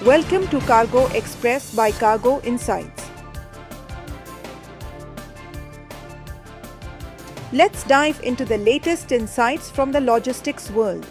Welcome to Cargo Express by Cargo Insights. Let's dive into the latest insights from the logistics world.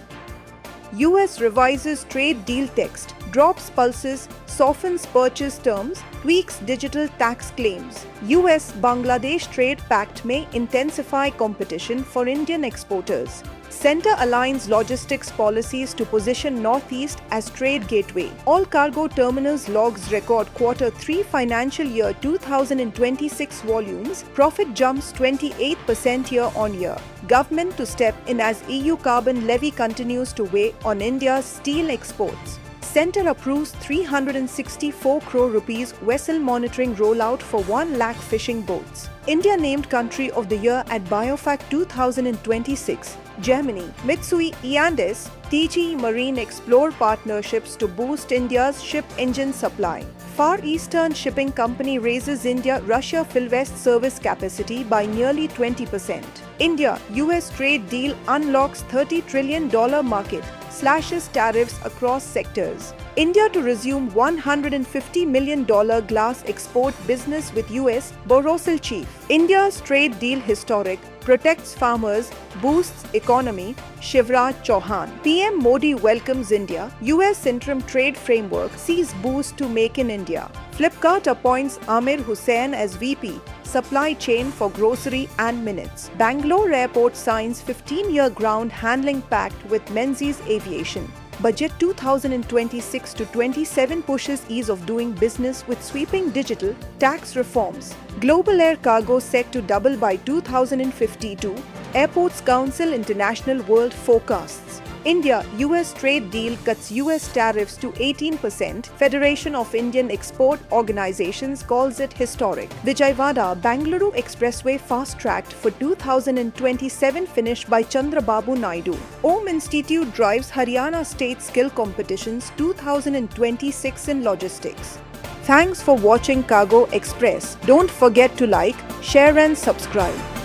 US revises trade deal text, drops pulses, softens purchase terms, tweaks digital tax claims. US-Bangladesh trade pact may intensify competition for Indian exporters. Centre aligns logistics policies to position Northeast as trade gateway. All cargo terminals logs record Q3 financial year 2026 volumes. Profit jumps 28% year-on-year. Government to step in as EU carbon levy continues to weigh on India's steel exports. Centre approves 364 crore rupees vessel monitoring rollout for 1 lakh fishing boats. India named Country of the Year at BioFact 2026. Germany, Mitsui E&S, TGE Marine explore partnerships to boost India's ship engine supply. Far Eastern Shipping Company raises India-Russia Philwest service capacity by nearly 20%. India-US trade deal unlocks $30 trillion market, slashes tariffs across sectors. India to resume $150 million glass export business with US, Borosil chief. India's trade deal historic, protects farmers, boosts economy, Shivraj Chauhan. PM Modi welcomes India, US interim trade framework sees boost to Make in India. Flipkart appoints Amir Hussain as VP, supply chain for grocery and minutes. Bangalore Airport signs 15-year ground handling pact with Menzies Aviation. Budget 2026-27 pushes ease of doing business with sweeping digital tax reforms. Global air cargo set to double by 2052. Airports Council International World forecasts. India-US trade deal cuts US tariffs to 18%. Federation of Indian Export Organizations calls it historic. Vijayawada-Bangalore Expressway fast-tracked for 2027 finish by Chandrababu Naidu. Om Institute drives Haryana State Skill Competitions 2026 in logistics. Thanks for watching Cargo Express. Don't forget to like, share and subscribe.